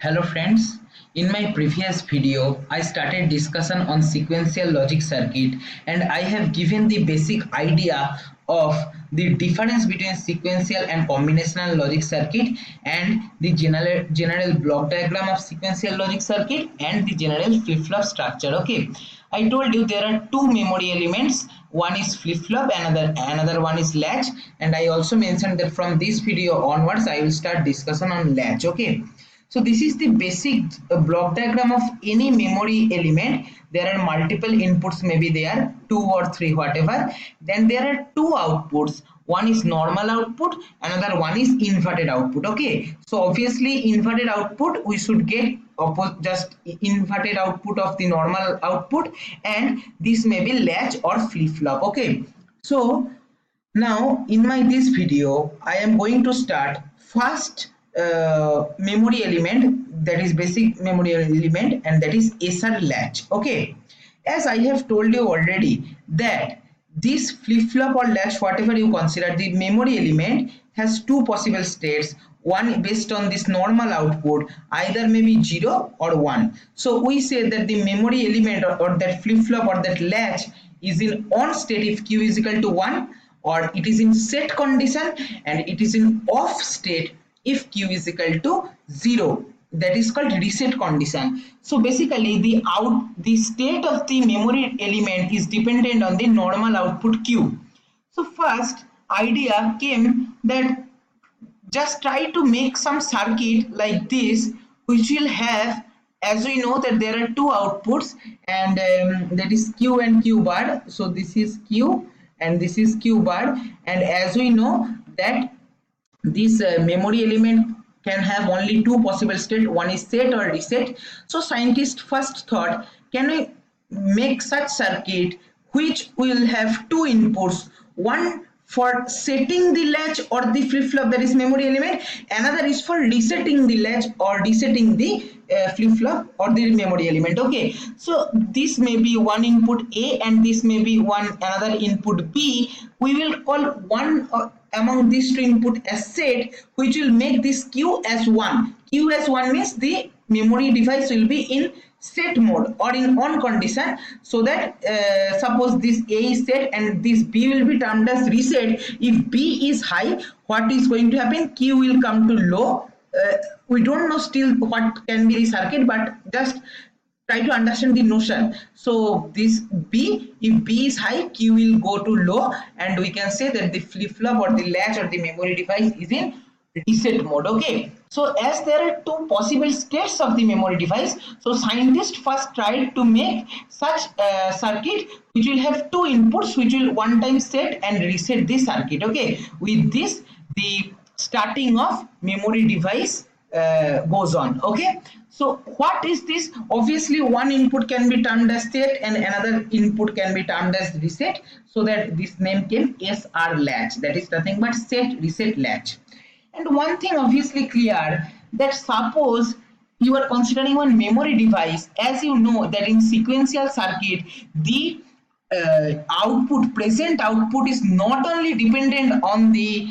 Hello friends, in my previous video I started discussion on sequential logic circuit and I have given the basic idea of the difference between sequential and combinational logic circuit and the general block diagram of sequential logic circuit and the general flip-flop structure. Okay, I told you there are two memory elements, one is flip-flop, another one is latch, and I also mentioned that from this video onwards I will start discussion on latch. Okay, so this is the basic block diagram of any memory element. There are multiple inputs, maybe there two or three, whatever. Then there are two outputs. One is normal output, another one is inverted output. Okay, so obviously inverted output we should get just inverted output of the normal output, and this may be latch or flip flop. Okay, so now in my this video I am going to start first memory element, that is basic memory element, and that is SR latch. Okay, as I have told you already that this flip-flop or latch, whatever you consider, the memory element has two possible states, one based on this normal output, either maybe 0 or 1. So we say that the memory element or that flip-flop or that latch is in on state if q is equal to 1, or it is in set condition and it is in off state if q is equal to 0. That is called reset condition. So basically the state of the memory element is dependent on the normal output q. So first idea came that just try to make some circuit like this which will have, as we know that there are two outputs, and that is q and q bar. So this is q and this is q bar, and as we know that this memory element can have only two possible states, one is set or reset. So scientists first thought, can we make such circuit which will have two inputs, one for setting the latch or the flip-flop, that is memory element, another is for resetting the latch or resetting the flip-flop or the memory element. Okay, so this may be one input A and this may be another input B. We will call one among these two input as set, which will make this q as 1. Q as 1 means the memory device will be in set mode or in on condition, so that suppose this A is set and this B will be termed as reset. If B is high, what is going to happen? Q will come to low. We don't know still what can be the circuit, but just try to understand the notion. So this B, if B is high, Q will go to low, and we can say that the flip-flop or the latch or the memory device is in reset mode. Okay, so as there are two possible states of the memory device, so scientists first tried to make such a circuit which will have two inputs, which will one time set and reset the circuit. Okay, with this the starting of memory device goes on. Okay, so what is this? Obviously one input can be termed as set and another input can be termed as reset, so that this name came SR latch, that is nothing but set reset latch. And one thing obviously clear, that suppose you are considering one memory device, as you know that in sequential circuit the present output is not only dependent on the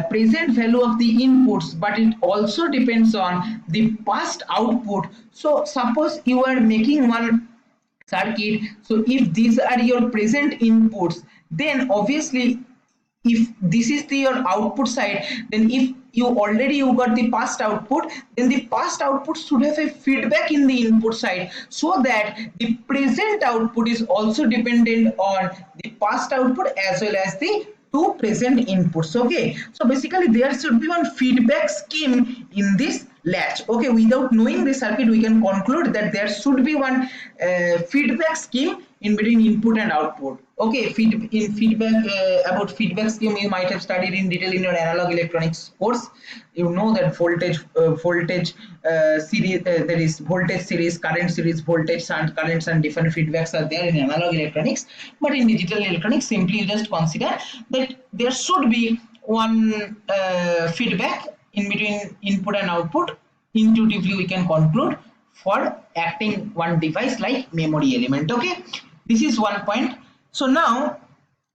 present value of the inputs, but it also depends on the past output. So suppose you are making one circuit, so if these are your present inputs, then obviously if this is your output side, then if you got the past output, then the past output should have a feedback in the input side, so that the present output is also dependent on the past output as well as the two present inputs. Okay, so basically there should be one feedback scheme in this latch. Okay, without knowing the circuit we can conclude that there should be one feedback scheme in between input and output. Okay, about feedback scheme you might have studied in detail in your analog electronics course. You know that voltage series, there is voltage series, current series, voltage and currents, and different feedbacks are there in analog electronics. But in digital electronics, simply you just consider that there should be one feedback in between input and output. Intuitively we can conclude for acting one device like memory element. Okay, this is one point. So now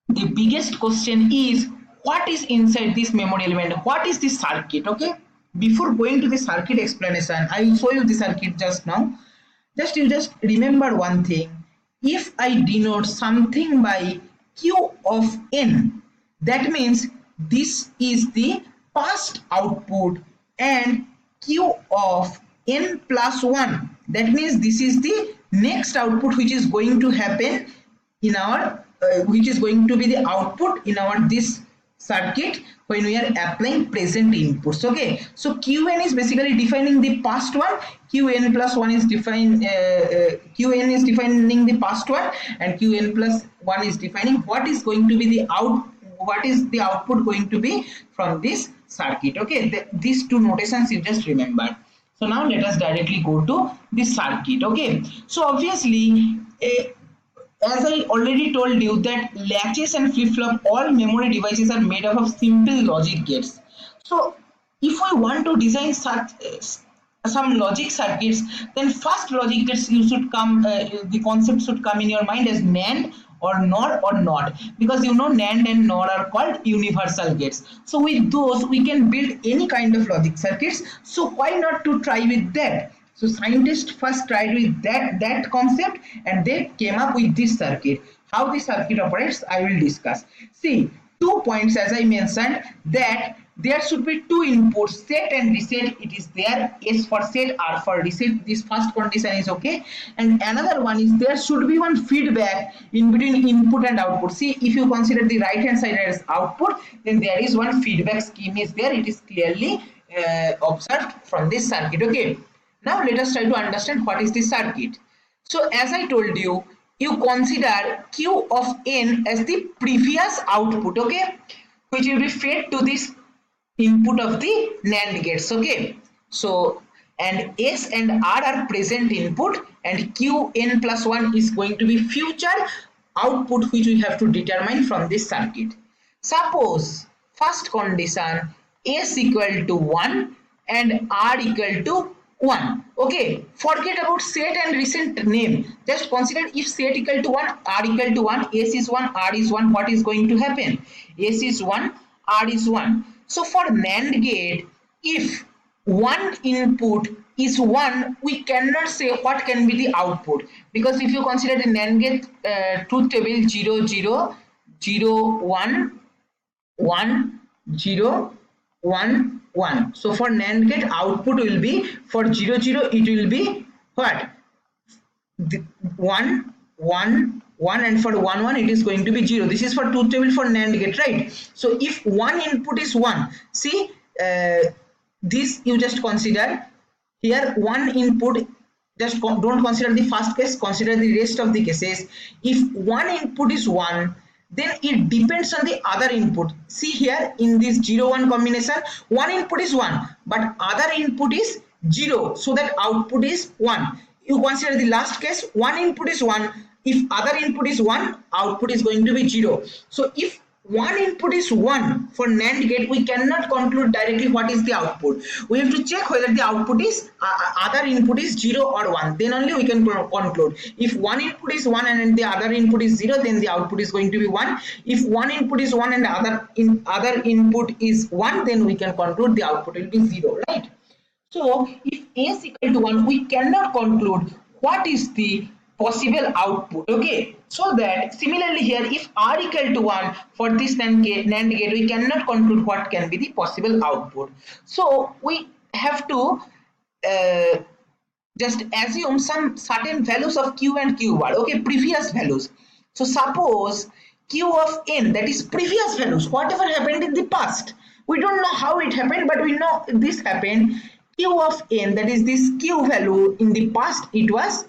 the biggest question is, what is inside this memory element? What is this circuit? Okay, before going to the circuit explanation, I will show you the circuit just now. Just remember one thing. If I denote something by Q of n, that means this is the past output, and Q of n plus 1, that means this is the next output which is going to happen in our which is going to be the output in our this circuit when we are applying present inputs. Okay, so qn is basically defining the past one, qn plus 1 is qn is defining the past one, and qn plus 1 is defining what is going to be the what is the output going to be from this circuit. Okay, these two notations you just remember. So now let us directly go to the circuit. Okay, so obviously as I already told you that latches and flip-flop, all memory devices are made up of simple logic gates. So if we want to design such some logic circuits, then first logic gates you should come, the concept should come in your mind as NAND or NOR or NOT, because you know NAND and NOR are called universal gates. So with those we can build any kind of logic circuits. So why not to try with that? So scientists first tried with that concept, and they came up with this circuit. How the circuit operates, I will discuss. See, 2 points as I mentioned, that there should be two inputs, set and reset. It is there, S for set, R for reset. This first condition is okay. And another one is there should be one feedback in between input and output. See, if you consider the right hand side as output, then there is one feedback scheme is there. It is clearly observed from this circuit. Okay. Now let us try to understand what is the circuit. So as I told you, you consider Q of n as the previous output, okay, which will be fed to this input of the NAND gates. Okay, so and S and R are present input, and Q n plus 1 is going to be future output which we have to determine from this circuit. Suppose first condition, S equal to 1 and R equal to 1. Okay, forget about set and reset name. Just consider if set equal to 1, R equal to 1, S is 1, R is 1, what is going to happen? S is 1, R is 1. So for NAND gate, if one input is 1, we cannot say what can be the output, because if you consider the NAND gate truth table 0 0 0 1 1 0 1 1. So for NAND gate output will be for 0 0 it will be what? 1 1 1, and for 1 1 it is going to be 0. This is for truth table for NAND gate, right? So if one input is 1, see this you just consider here one input, just don't consider the first case, consider the rest of the cases. If one input is 1, then it depends on the other input. See here in this 0 1 combination, one input is 1 but other input is 0, so that output is 1. You consider the last case, one input is 1, if other input is 1, output is going to be 0. So if one input is 1 for NAND gate, we cannot conclude directly what is the output. We have to check whether the output is other input is 0 or 1, then only we can conclude. If one input is 1 and the other input is 0, then the output is going to be 1. If one input is 1 and other input is 1, then we can conclude the output will be 0, right? So if S equal to 1, we cannot conclude what is the possible output. Okay, so that similarly here, if R equal to 1 for this NAND gate, we cannot conclude what can be the possible output. So we have to just assume some certain values of Q and Q bar. Okay, previous values. So suppose Q of n, that is previous values, whatever happened in the past. We don't know how it happened, but we know this happened. Q of n, that is this Q value in the past, it was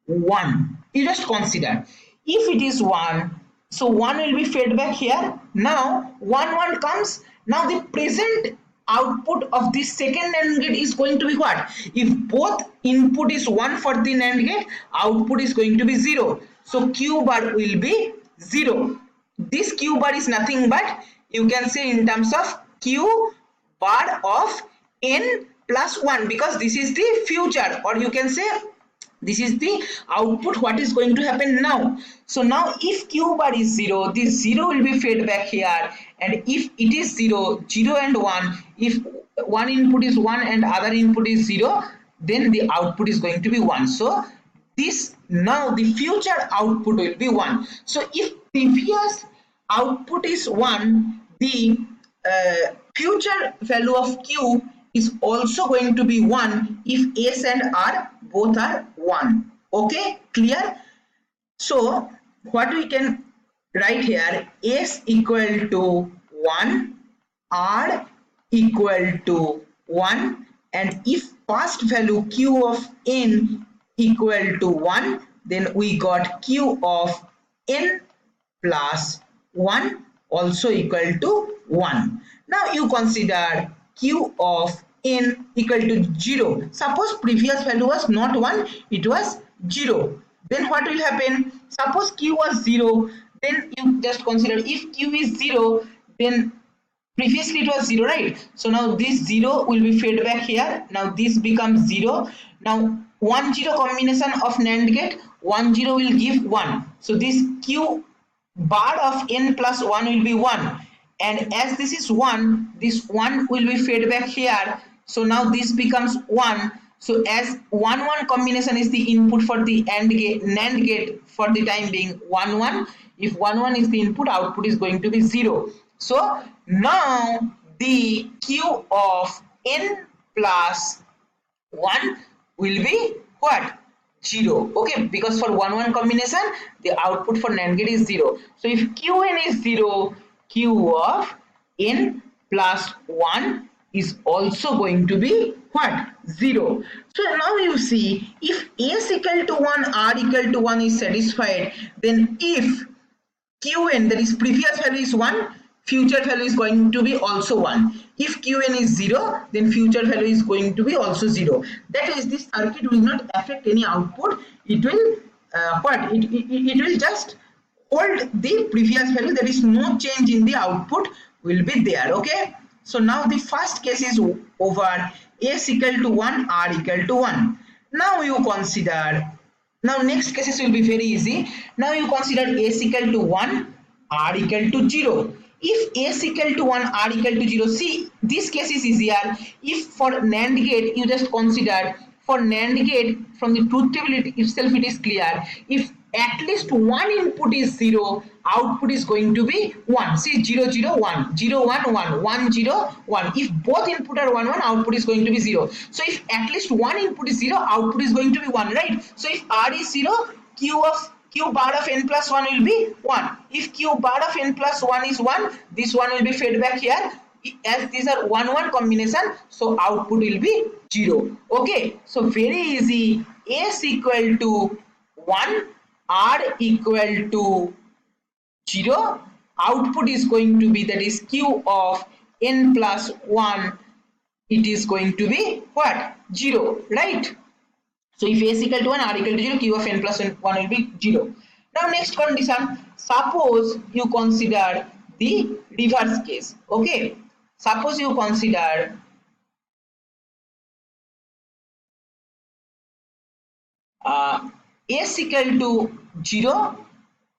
1. You just consider if it is 1, so 1 will be fed back here. Now 1 1 comes. Now the present output of this second NAND gate is going to be what? If both input is 1 for the NAND gate, output is going to be 0. So Q bar will be 0. This Q bar is nothing but, you can say in terms of Q bar of n plus 1, because this is the future, or you can say this is the output what is going to happen now. So now if Q bar is 0, this 0 will be fed back here, and if it is 0 0 and 1, if one input is 1 and other input is 0, then the output is going to be 1. So this, now the future output will be 1. So if previous output is 1, the future value of q is also going to be 1 if s and r both are 1. Okay, clear? So what we can write here, s equal to 1, r equal to 1, and if first value q of n equal to 1, then we got q of n plus 1 also equal to 1. Now you consider q of n equal to 0. Suppose previous value was not 1, it was 0. Then what will happen? Suppose q was 0, then you just consider if q is 0, then previously it was 0, right? So now this 0 will be fed back here. Now this becomes 0. Now 1 0 combination of NAND gate, 1 0 will give 1. So this q bar of n plus 1 will be 1, and as this is 1, this 1 will be fed back here. So now this becomes 1. So as 1 1 combination is the input for the NAND gate for the time being, 1 1. If 1 1 is the input, output is going to be 0. So now the q of n plus 1 will be what? 0. Okay, because for 1 1 combination the output for NAND gate is 0. So if qn is 0, q of n plus 1 is also going to be what? 0. So now you see, if s equal to 1, r equal to 1 is satisfied, then if qn, that is previous value, is 1, future value is going to be also 1. If qn is 0, then future value is going to be also 0. That is, this circuit will not affect any output. It will it will just hold the previous value. There is no change in the output will be there. Okay, so now the first case is over. S equal to 1, r equal to 1. Now you consider, now next cases will be very easy. Now you consider s equal to 1, r equal to 0. If s equal to 1, r equal to 0, see, this case is easier. If for NAND gate, you just consider, for NAND gate, from the truth table itself it is clear. If at least one input is 0, output is going to be 1. See, 0 0 1, 0 1 1, 1 0 1. If both input are 1 1, output is going to be 0. So if at least one input is 0, output is going to be 1, right? So if r is 0, q bar of n plus 1 will be 1. If q bar of n plus 1 is 1, this one will be fed back here. As these are 1 1 combination, so output will be 0. Okay, so very easy. S equal to 1, r equal to 0, output is going to be, that is q of n plus 1, it is going to be what? 0, right? So if s equal to 1, r equal to 0, q of n plus 1 will be 0. Now next condition, suppose you consider the reverse case. Okay, suppose you consider s equal to 0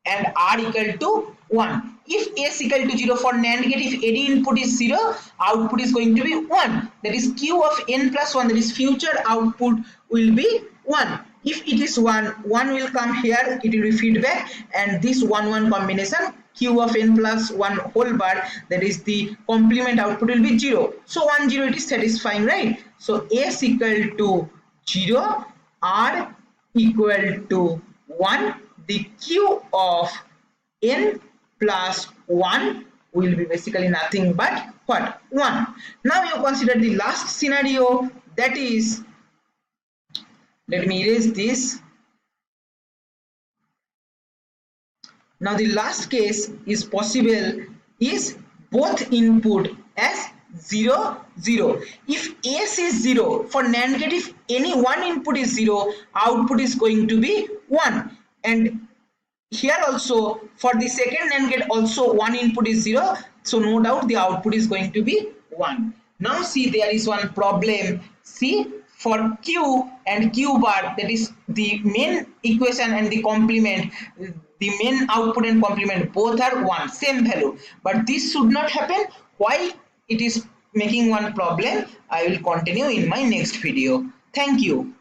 and r equal to 1. If s equal to 0 for NAND gate, if any input is 0, output is going to be 1. That is q of n plus 1, that is future output will be 1. If it is 1, 1 will come here, it will be feedback, and this 1 1 combination, q of n plus 1 whole bar, that is the complement output will be 0. So 1 0, it is satisfying, right? So s equal to 0, r equal to 1, the q of n plus 1 will be basically nothing but what? 1. Now you consider the last scenario, that is, let me erase this. Now the last case is possible is both input as 0 0. If s is 0 for NAND gate, if any one input is 0, output is going to be 1. And here also for the second NAND gate also one input is 0, so no doubt the output is going to be 1. Now see, there is one problem. See, for q and q bar, that is the main equation and the complement, the main output and complement both are 1, same value, but this should not happen. Why it is making one problem. I will continue in my next video. Thank you.